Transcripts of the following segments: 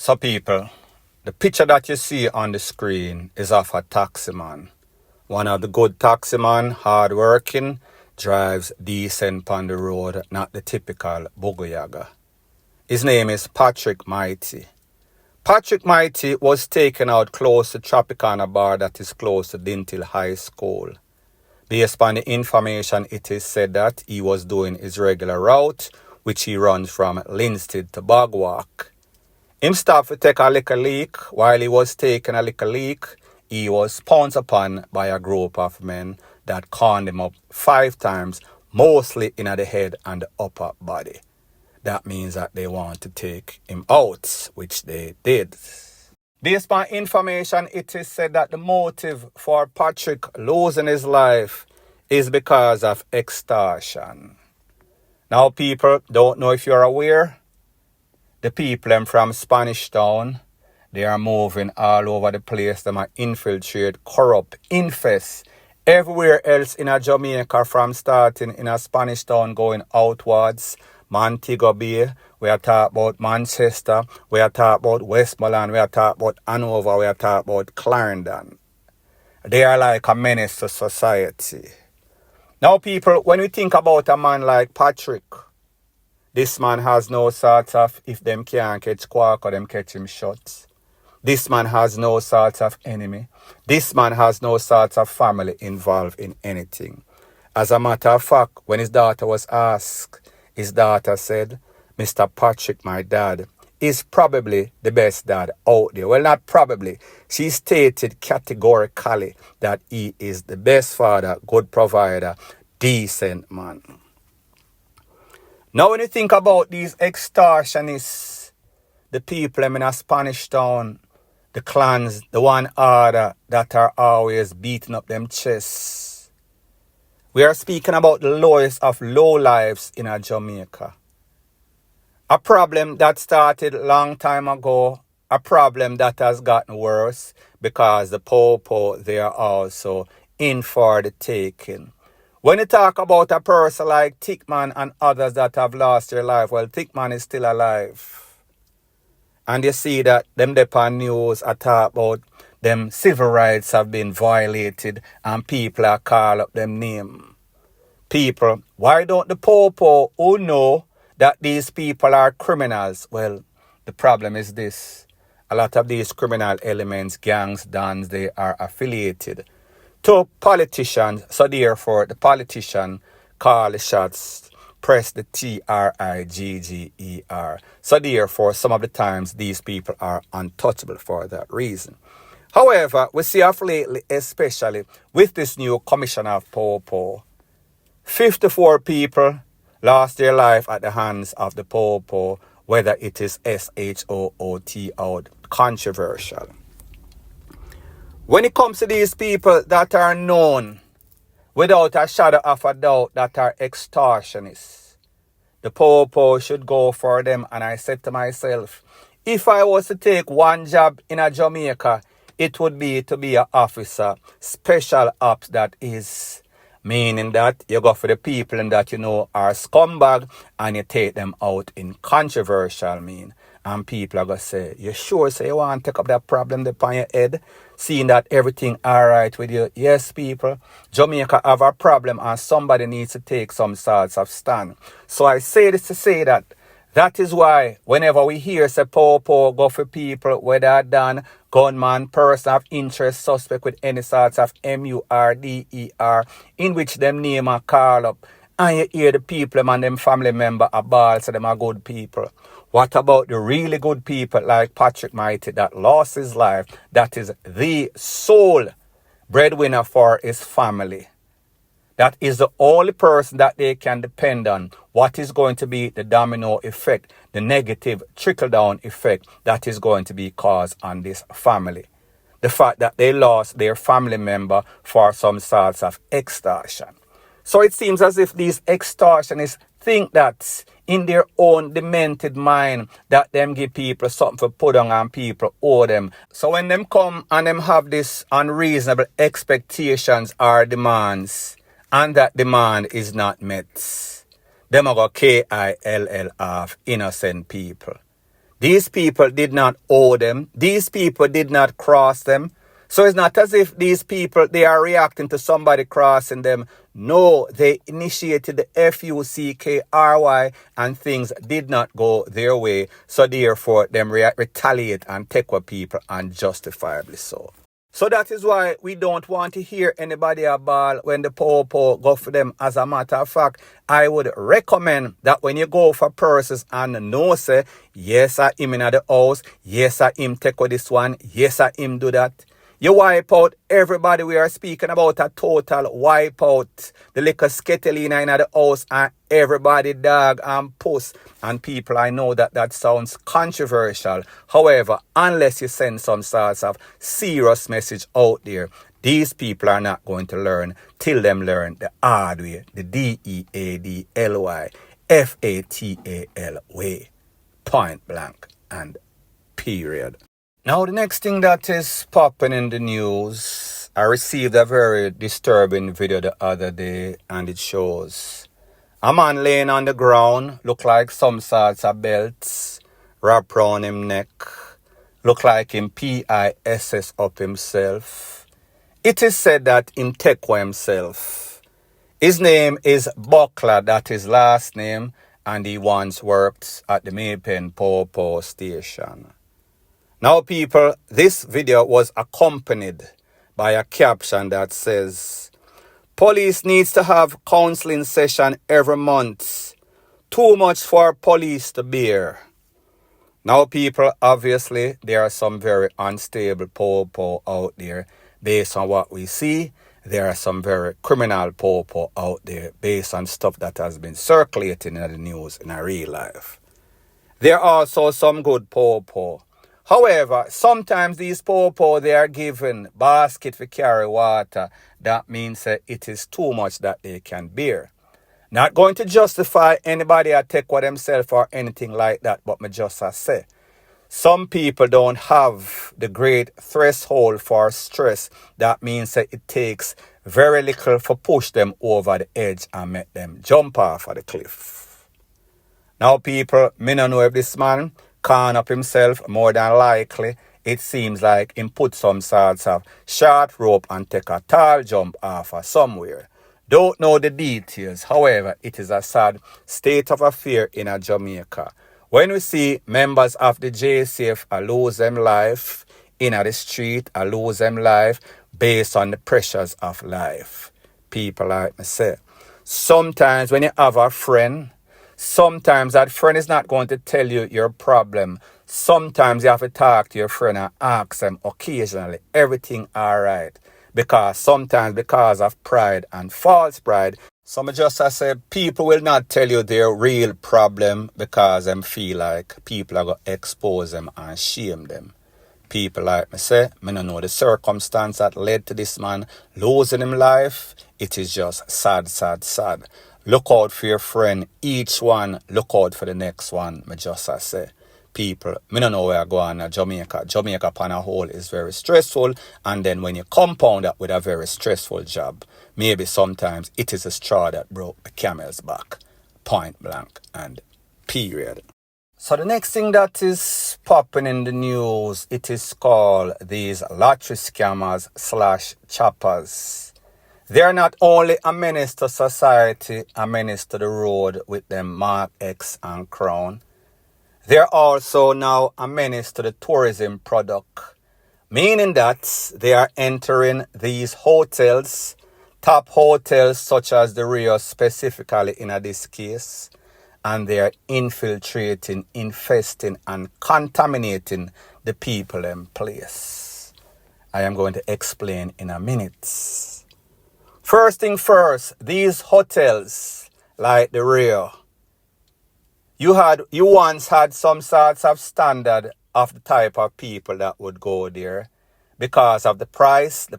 So people, the picture that you see on the screen is of a taxi man. One of the good taxi man, hard-working, drives decent on the road, not the typical bugoyaga. His name is Patrick Mighty. Patrick Mighty was taken out close to Tropicana bar that is close to Dintil High School. Based on the information, it is said that he was doing his regular route, which he runs from Linstead to Bogwalk. Him stopped to take a liquor leak. While he was taking a liquor leak, he was pounced upon by a group of men that corned him up 5 times, mostly in the head and the upper body. That means that they want to take him out, which they did. Based on information, it is said that the motive for Patrick losing his life is because of extortion. Now, people, don't know if you're aware, the people from Spanish Town, they are moving all over the place. They might infiltrate, corrupt, infest everywhere else in Jamaica, from starting in a Spanish Town going outwards. Montego Bay, we are talking about Manchester, we are talking about Westmoreland, we are talking about Hanover, we are talking about Clarendon. They are like a menace to society. Now, people, when we think about a man like Patrick, this man has no sort of, if them can't catch Quark or them catch him shot. This man has no sort of enemy. This man has no sort of family involved in anything. As a matter of fact, when his daughter was asked, his daughter said, Mr. Patrick, my dad, is probably the best dad out there. Well, not probably. She stated categorically that he is the best father, good provider, decent man. Now, when you think about these extortionists, the people in a Spanish Town, the clans, the one order that are always beating up them chests, we are speaking about the lowest of low lives in Jamaica. A problem that started a long time ago, a problem that has gotten worse because the popo, they are also in for the taking. When you talk about a person like Tickman and others that have lost their life, well, Tickman is still alive. And you see that them Depan news are talk about them civil rights have been violated and people are call up them name. People, why don't the popo who know that these people are criminals? Well, the problem is this. A lot of these criminal elements, gangs, dons, they are affiliated to politicians. So therefore, the politician call the shots, press the TRIGGER. So therefore, some of the times, these people are untouchable for that reason. However, we see of lately, especially with this new commissioner of Popo, 54 people lost their life at the hands of the Popo, whether it is SHOOT or controversial. When it comes to these people that are known without a shadow of a doubt that are extortionists, the Popo should go for them. And I said to myself, if I was to take one job in a Jamaica, it would be to be an officer, special ops, that is, meaning that you go for the people and that you know are scumbag and you take them out in controversial mean. And people are going to say, you sure say you want to take up that problem upon your head, seeing that everything all right with you? Yes, people, Jamaica have a problem and somebody needs to take some sorts of stand. So I say this to say that is why whenever we hear say Popo go for people, whether done gunman, person of interest, suspect with any sorts of MERDER, in which them name a call up, and you hear the people and them family member a ball, so them are good people. What about the really good people like Patrick Mighty that lost his life, that is the sole breadwinner for his family? That is the only person that they can depend on. What is going to be the domino effect, the negative trickle-down effect that is going to be caused on this family? The fact that they lost their family member for some sorts of extortion. So it seems as if these extortionists think that in their own demented mind that them give people something for put on and people owe them. So when them come and them have this unreasonable expectations or demands, and that demand is not met, them are going to KILL off innocent people. These people did not owe them. These people did not cross them. So it's not as if these people, they are reacting to somebody crossing them. No, they initiated the FUCKRY and things did not go their way. So therefore, them retaliate and take what people, and justifiably so. So that is why we don't want to hear anybody bawl when the po go for them. As a matter of fact, I would recommend that when you go for persons and know say, yes, I him in the house, yes, I him take this one, yes, I him do that. You wipe out everybody. We are speaking about a total wipe out. The little sketelina in the house and everybody, dog and puss and people. I know that sounds controversial. However, unless you send some sorts of serious message out there, these people are not going to learn till them learn the hard way, the DEADLY-FATAL way. Point blank and period. Now, the next thing that is popping in the news, I received a very disturbing video the other day, and it shows a man laying on the ground, look like some sorts of belts wrap around him neck, look like him PISS up himself. It is said that him take himself. His name is Buckler, that his last name, and he once worked at the Maypen Popo station. Now, people, this video was accompanied by a caption that says, police needs to have counseling session every month. Too much for police to bear. Now, people, obviously, there are some very unstable po out there. Based on what we see, there are some very criminal po out there based on stuff that has been circulating in the news in a real life. There are also some good po. However, sometimes these po they are given basket for carry water. That means that it is too much that they can bear. Not going to justify anybody or take for themselves or anything like that, but me just say, some people don't have the great threshold for stress. That means that it takes very little for push them over the edge and make them jump off of the cliff. Now, people, me don't know if this man can up himself. More than likely, it seems like him put some sorts of short rope and take a tall jump off of somewhere. Don't know the details. However, it is a sad state of affair in Jamaica. When we see members of the JCF lose them life in the street, lose them life based on the pressures of life. People like me say, sometimes when you have a friend, sometimes that friend is not going to tell you your problem. Sometimes you have to talk to your friend and ask them occasionally, everything all right? Because sometimes because of pride and false pride, some just say people will not tell you their real problem because them feel like people are going to expose them and shame them. People like me say, I don't know the circumstance that led to this man losing his life. It is just sad. Look out for your friend, each one, look out for the next one, me just say. People, I don't know where I go on Jamaica. Jamaica upon a whole is very stressful, and then when you compound that with a very stressful job, maybe sometimes it is a straw that broke the camel's back. Point blank and period. So the next thing that is popping in the news, it is called these lottery scammers / choppers. They are not only a menace to society, a menace to the road with them Mark X and Crown. They are also now a menace to the tourism product, meaning that they are entering these hotels, top hotels such as the Rio specifically in this case, and they are infiltrating, infesting, and contaminating the people in place. I am going to explain in a minute. First thing first, these hotels like the Rio, you once had some sorts of standard of the type of people that would go there because of the price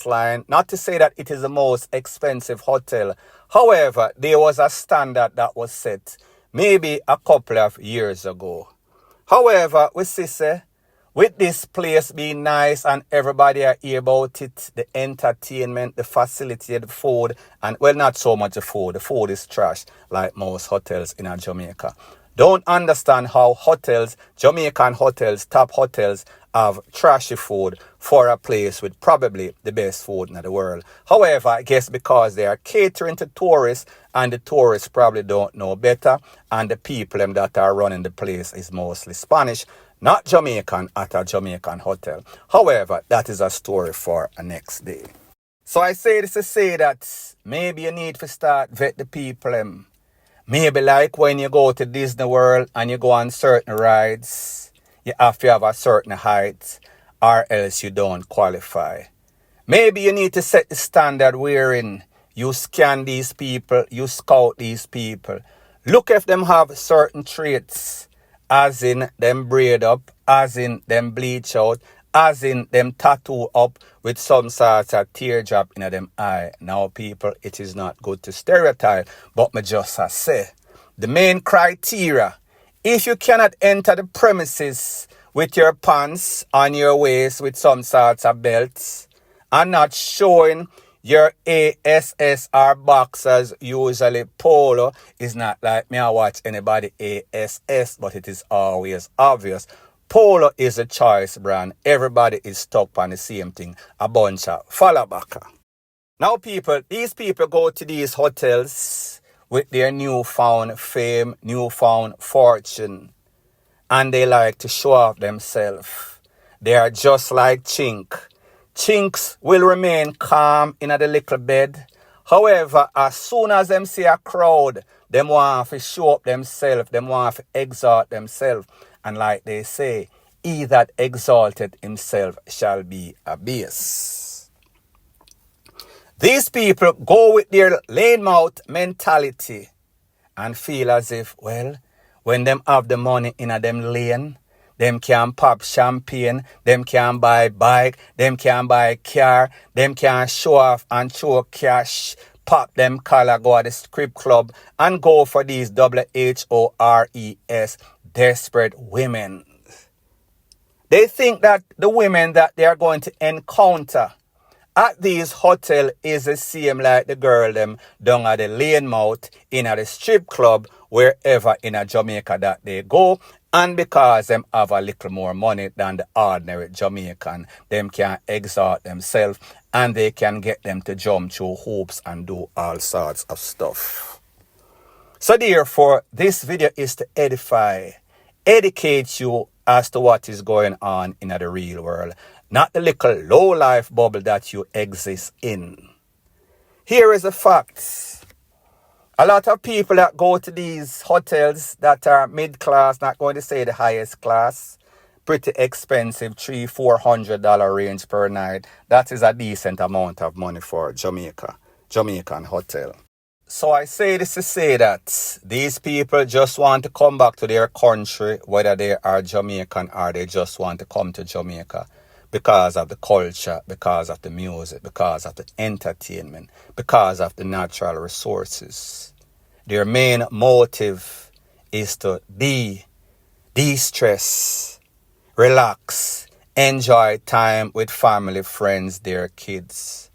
line. Not to say that it is the most expensive hotel. However, there was a standard that was set maybe a couple of years ago. However, we see with this place being nice and everybody are hear about it, the entertainment, the facility, the food, and well, not so much the food. The food is trash like most hotels in Jamaica. don't understand how hotels, Jamaican hotels, top hotels, have trashy food for a place with probably the best food in the world. However, I guess because they are catering to tourists and the tourists probably don't know better, and the people that are running the place is mostly Spanish, not Jamaican, at a Jamaican hotel. However, that is a story for a next day. So I say this to say that maybe you need to start vet the people. Maybe like when you go to Disney World and you go on certain rides, you have to have a certain height or else you don't qualify. Maybe you need to set the standard wherein you scan these people, you scout these people. Look if them have certain traits, as in them braid up, as in them bleach out, as in them tattoo up with some sort of teardrop in them eye. Now people, it is not good to stereotype, but me just say, the main criteria, if you cannot enter the premises with your pants on your waist with some sorts of belts and not showing your ASS or boxers, usually polo, is not like me I watch anybody ASS, but it is always obvious. Polo is a choice brand. Everybody is stuck on the same thing. A bunch of fallabacca. Now people, these people go to these hotels with their newfound fame, newfound fortune, and they like to show off themselves. They are just like chink. Chinks will remain calm in the little bed. However, as soon as them see a crowd, them want to show up themselves, them want to exalt themselves. And like they say, he that exalted himself shall be abased. These people go with their lane mouth mentality and feel as if, well, when them have the money in a them lane, them can pop champagne, them can buy bike, them can buy car, them can show off and show cash, pop them collar, go to the script club and go for these WHORES, desperate women. They think that the women that they are going to encounter at these hotels is the same like the girl them down at the lane mouth in a the strip club wherever in a Jamaica that they go. And because them have a little more money than the ordinary Jamaican, them can exalt themselves and they can get them to jump through hoops and do all sorts of stuff. So therefore, this video is to edify, educate you as to what is going on in the real world, not the little low-life bubble that you exist in. Here is the fact. A lot of people that go to these hotels that are mid-class, not going to say the highest class, pretty expensive, $300-400 range per night. That is a decent amount of money for Jamaican hotel. So I say this to say that these people just want to come back to their country, whether they are Jamaican or they just want to come to Jamaica because of the culture, because of the music, because of the entertainment, because of the natural resources. Their main motive is to de-stress, relax, enjoy time with family, friends, their kids.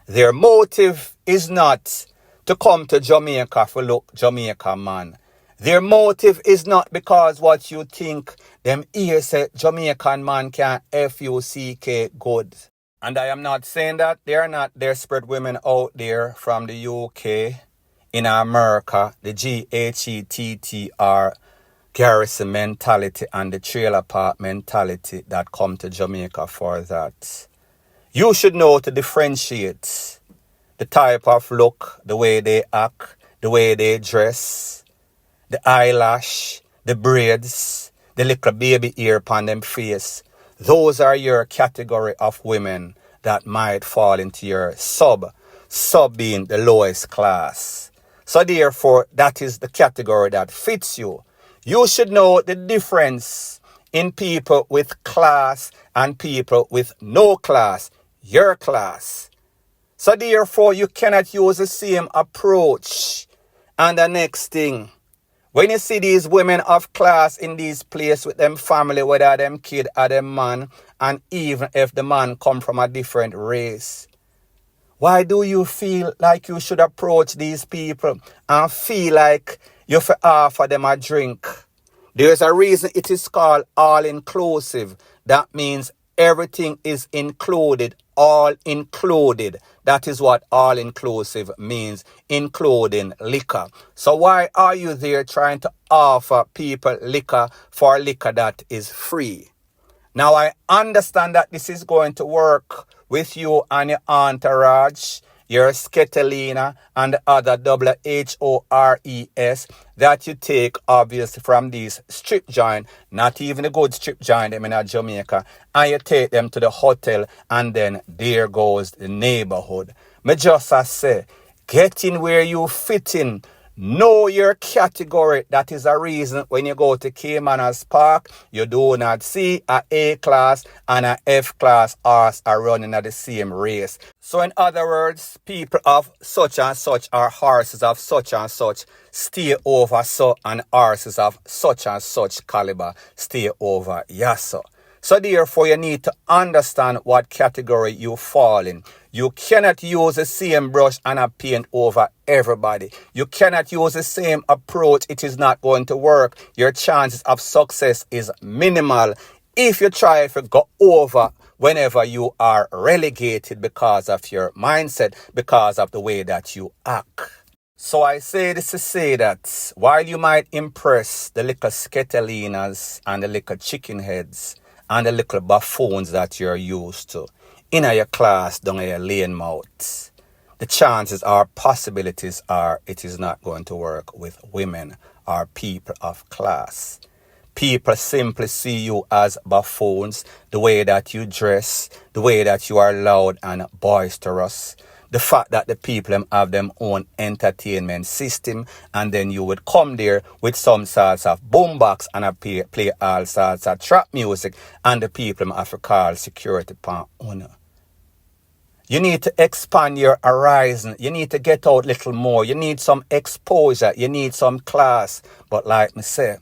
Their motive is not to come to Jamaica for look Jamaica man. Their motive is not because what you think them ears say Jamaican man can F-U-C-K good. And I am not saying that there are not desperate women out there from the UK, in America, the T3R garrison mentality and the trailer park mentality that come to Jamaica for that. You should know to differentiate the type of look, the way they act, the way they dress, the eyelash, the braids, the little baby ear upon them face. Those are your category of women that might fall into your sub being the lowest class. So therefore, that is the category that fits you. You should know the difference in people with class and people with no class, your class. So therefore, you cannot use the same approach. And the next thing, when you see these women of class in these places with them family, whether them kid or them man, and even if the man come from a different race, why do you feel like you should approach these people and feel like You have to offer them a drink. There's a reason it is called all-inclusive. That means everything is included, all included. That is what all-inclusive means, including liquor. So why are you there trying to offer people liquor for liquor that is free? Now, I understand that this is going to work with you and your entourage, your sketelina, and the other HORES that you take, obviously, from these strip joint, not even a good strip joint, them in Jamaica, and you take them to the hotel, and then there goes the neighborhood. Me just say, get in where you fit in. Know your category. That is a reason when you go to Caymanas Park, you do not see a A-class and a F-class horse are running at the same race. So in other words, people of such and such or horses of such and such stay over so, and horses of such and such caliber stay over yasso. So therefore, you need to understand what category you fall in. You cannot use the same brush and a paint over everybody. You cannot use the same approach. It is not going to work. Your chances of success is minimal if you try to go over whenever you are relegated because of your mindset, because of the way that you act. So I say this to say that while you might impress the little sketelinas and the little chicken heads, and the little buffoons that you're used to in your class down your lane mouth, the chances are, possibilities are, it is not going to work with women or people of class. People simply see you as buffoons, the way that you dress, the way that you are loud and boisterous. The fact that the people have their own entertainment system, and then you would come there with some sorts of boombox and play all sorts of trap music, and the people have to call security upon owner. You need to expand your horizon. You need to get out a little more. You need some exposure. You need some class. But like me say,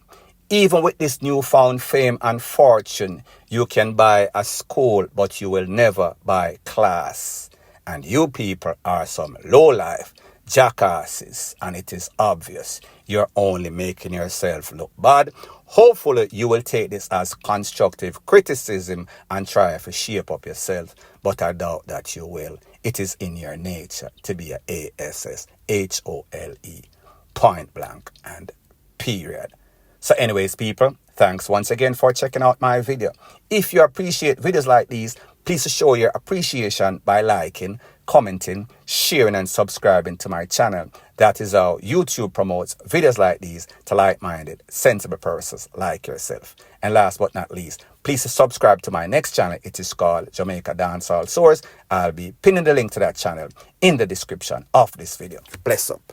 even with this newfound fame and fortune, you can buy a school, but you will never buy class. And you people are some lowlife jackasses, and it is obvious you're only making yourself look bad. Hopefully you will take this as constructive criticism and try to shape up yourself, but I doubt that you will. It is in your nature to be a ASSHOLE, point blank and period. So anyways, people, thanks once again for checking out my video. If you appreciate videos like these, please show your appreciation by liking, commenting, sharing, and subscribing to my channel. That is how YouTube promotes videos like these to like-minded, sensible persons like yourself. And last but not least, please subscribe to my next channel. It is called Jamaica Dancehall Source. I'll be pinning the link to that channel in the description of this video. Bless up.